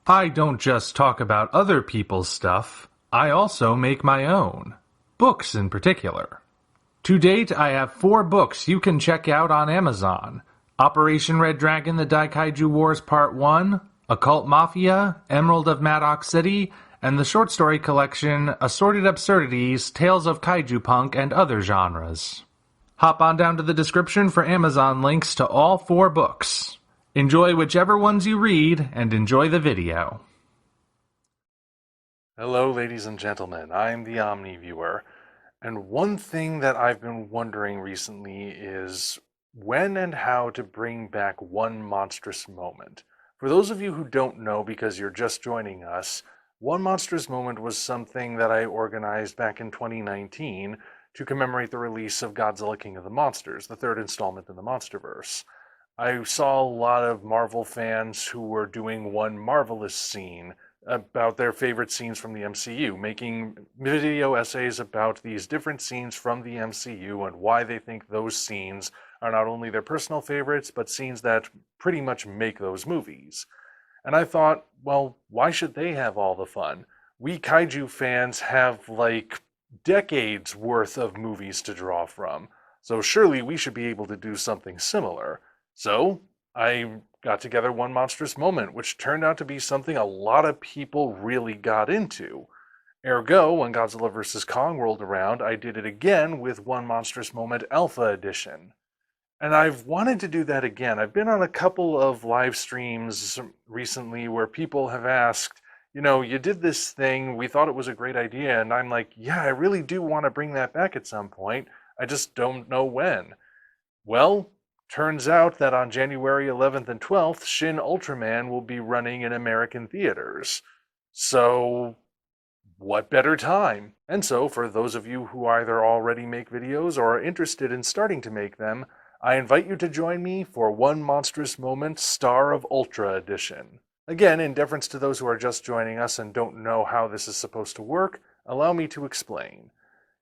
I don't just talk about other people's stuff, I also make my own. Books in particular. To date, I have 4 books you can check out on Amazon. Operation Red Dragon: The Daikaiju Wars Part 1, Occult Mafia, Emerald of Maddox City, and the short story collection Assorted Absurdities, Tales of Kaiju Punk and Other Genres. Hop on down to the description for Amazon links to all 4 books. Enjoy whichever ones you read, and enjoy the video. Hello, ladies and gentlemen. I'm the Omni viewer, and one thing that I've been wondering recently is when and how to bring back one monstrous moment. For those of you who don't know because you're just joining us, One Monstrous Moment was something that I organized back in 2019 to commemorate the release of Godzilla King of the Monsters, the 3rd installment in the Monsterverse. I saw a lot of Marvel fans who were doing one marvelous scene about their favorite scenes from the MCU, making video essays about these different scenes from the MCU and why they think those scenes are not only their personal favorites, but scenes that pretty much make those movies. And I thought, well, why should they have all the fun? We kaiju fans have like decades worth of movies to draw from, so surely we should be able to do something similar. So I got together One Monstrous Moment, which turned out to be something a lot of people really got into. Ergo, when Godzilla vs. Kong rolled around, I did it again with One Monstrous Moment Alpha Edition. And I've wanted to do that again. I've been on a couple of live streams recently where people have asked, you did this thing, we thought it was a great idea, and I'm like, yeah, I really do want to bring that back at some point. I just don't know when. Well, turns out that on January 11th and 12th, Shin Ultraman will be running in American theaters. So, what better time? And so, for those of you who either already make videos or are interested in starting to make them, I invite you to join me for One Monstrous Moment Star of Ultra Edition. Again, in deference to those who are just joining us and don't know how this is supposed to work, allow me to explain.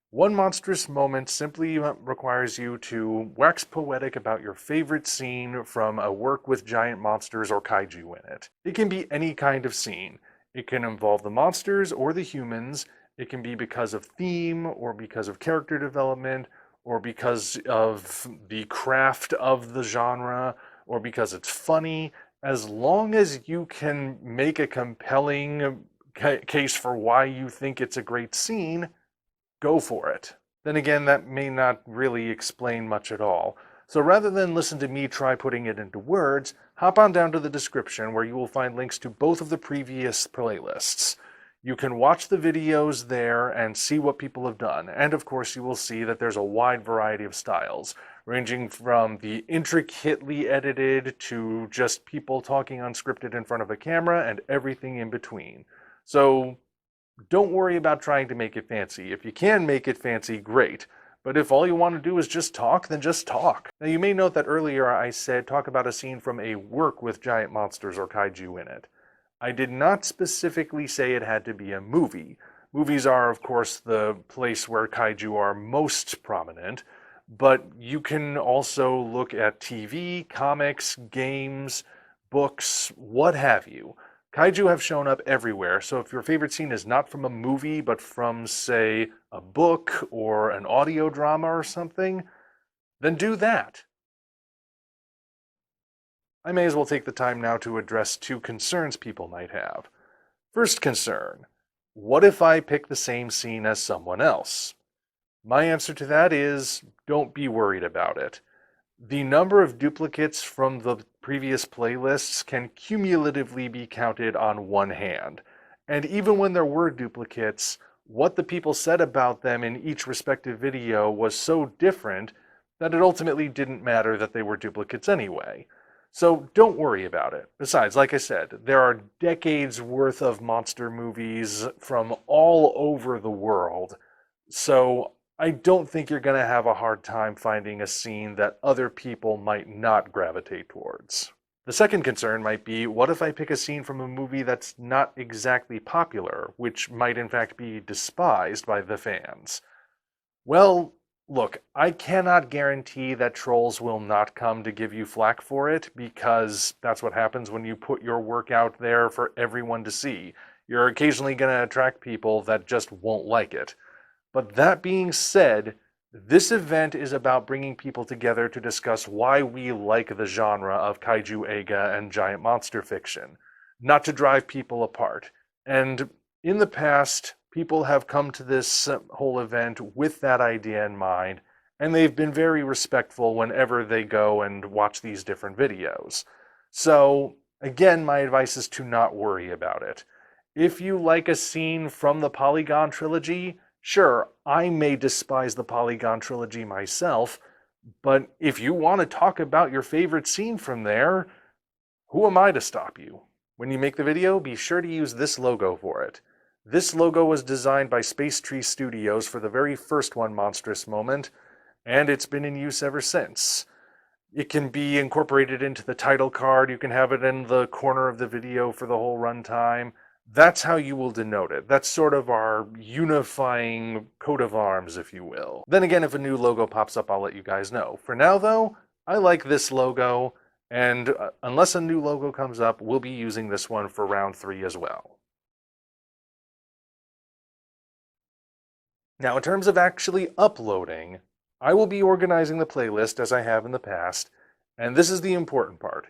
One Monstrous Moment simply requires you to wax poetic about your favorite scene from a work with giant monsters or kaiju in it. It can be any kind of scene. It can involve the monsters or the humans. It can be because of theme or because of character development or because of the craft of the genre or because it's funny. As long as you can make a compelling case for why you think it's a great scene, go for it. Then again, that may not really explain much at all. So rather than listen to me try putting it into words, hop on down to the description where you will find links to both of the previous playlists. You can watch the videos there and see what people have done. And of course, you will see that there's a wide variety of styles, ranging from the intricately edited to just people talking unscripted in front of a camera and everything in between. So don't worry about trying to make it fancy. If you can make it fancy, great. But if all you want to do is just talk, then just talk. Now you may note that earlier I said talk about a scene from a work with giant monsters or kaiju in it. I did not specifically say it had to be a movie. Movies are, of course, the place where kaiju are most prominent, but you can also look at TV, comics, games, books, what have you. Kaiju have shown up everywhere, so if your favorite scene is not from a movie, but from, say, a book or an audio drama or something, then do that. I may as well take the time now to address 2 concerns people might have. First concern, what if I pick the same scene as someone else? My answer to that is, don't be worried about it. The number of duplicates from the previous playlists can cumulatively be counted on one hand. And even when there were duplicates, what the people said about them in each respective video was so different that it ultimately didn't matter that they were duplicates anyway. So don't worry about it. Besides, like I said, there are decades worth of monster movies from all over the world. So I don't think you're going to have a hard time finding a scene that other people might not gravitate towards. The second concern might be, what if I pick a scene from a movie that's not exactly popular, which might in fact be despised by the fans? Well, Look, I cannot guarantee that trolls will not come to give you flack for it, because that's what happens when you put your work out there for everyone to see. You're occasionally going to attract people that just won't like it. But that being said, this event is about bringing people together to discuss why we like the genre of kaiju eiga and giant monster fiction, not to drive people apart. And in the past, people have come to this whole event with that idea in mind, and they've been very respectful whenever they go and watch these different videos. So, again, my advice is to not worry about it. If you like a scene from the Polygon trilogy, sure, I may despise the Polygon trilogy myself, but if you want to talk about your favorite scene from there, who am I to stop you? When you make the video, be sure to use this logo for it. This logo was designed by Space Tree Studios for the very first one Monstrous moment, and it's been in use ever since. It can be incorporated into the title card, you can have it in the corner of the video for the whole runtime. That's how you will denote it. That's sort of our unifying coat of arms, if you will. Then again, if a new logo pops up, I'll let you guys know. For now, though, I like this logo, and unless a new logo comes up, we'll be using this one for round 3 as well. Now, in terms of actually uploading, I will be organizing the playlist as I have in the past, and this is the important part.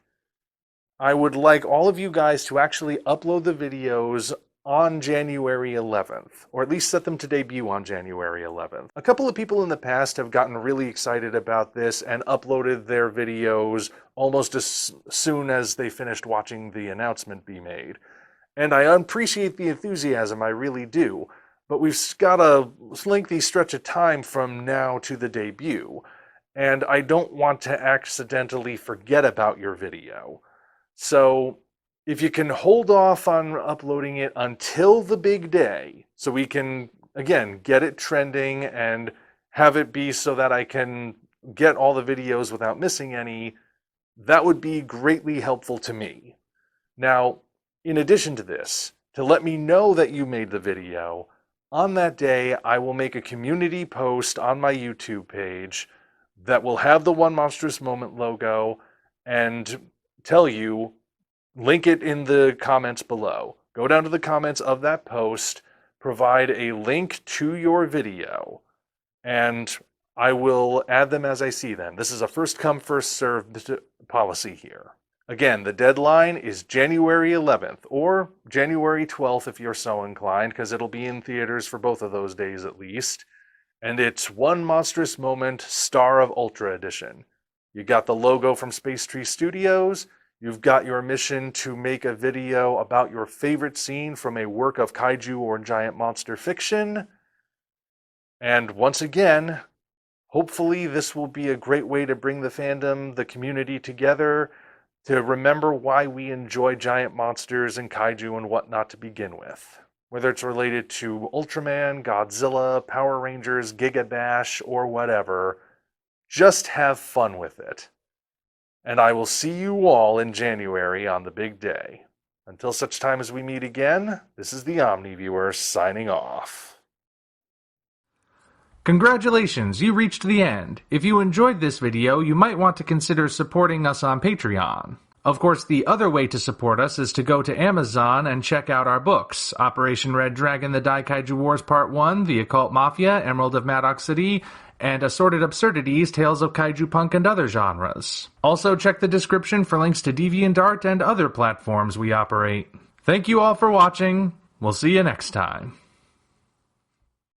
I would like all of you guys to actually upload the videos on January 11th, or at least set them to debut on January 11th. A couple of people in the past have gotten really excited about this and uploaded their videos almost as soon as they finished watching the announcement be made. And I appreciate the enthusiasm, I really do. But we've got a lengthy stretch of time from now to the debut, and I don't want to accidentally forget about your video. So if you can hold off on uploading it until the big day, so we can, again, get it trending and have it be so that I can get all the videos without missing any, that would be greatly helpful to me. Now, in addition to this, to let me know that you made the video, on that day, I will make a community post on my YouTube page that will have the One Monstrous Moment logo and tell you, link it in the comments below. Go down to the comments of that post, provide a link to your video, and I will add them as I see them. This is a first come, first served policy here. Again, the deadline is January 11th, or January 12th if you're so inclined, because it'll be in theaters for both of those days at least. And it's One Monstrous Moment Star of Ultra Edition. You got the logo from Space Tree Studios, you've got your mission to make a video about your favorite scene from a work of kaiju or giant monster fiction. And once again, hopefully this will be a great way to bring the fandom, the community together, to remember why we enjoy giant monsters and kaiju and whatnot to begin with. Whether it's related to Ultraman, Godzilla, Power Rangers, Giga Bash, or whatever, just have fun with it. And I will see you all in January on the big day. Until such time as we meet again, this is the Omni Viewer signing off. Congratulations, you reached the end. If you enjoyed this video, you might want to consider supporting us on Patreon. Of course, the other way to support us is to go to Amazon and check out our books, Operation Red Dragon, The Daikaiju Wars Part 1, The Occult Mafia, Emerald of Maddox City, and Assorted Absurdities, Tales of Kaiju Punk and Other Genres. Also check the description for links to DeviantArt and other platforms we operate. Thank you all for watching. We'll see you next time.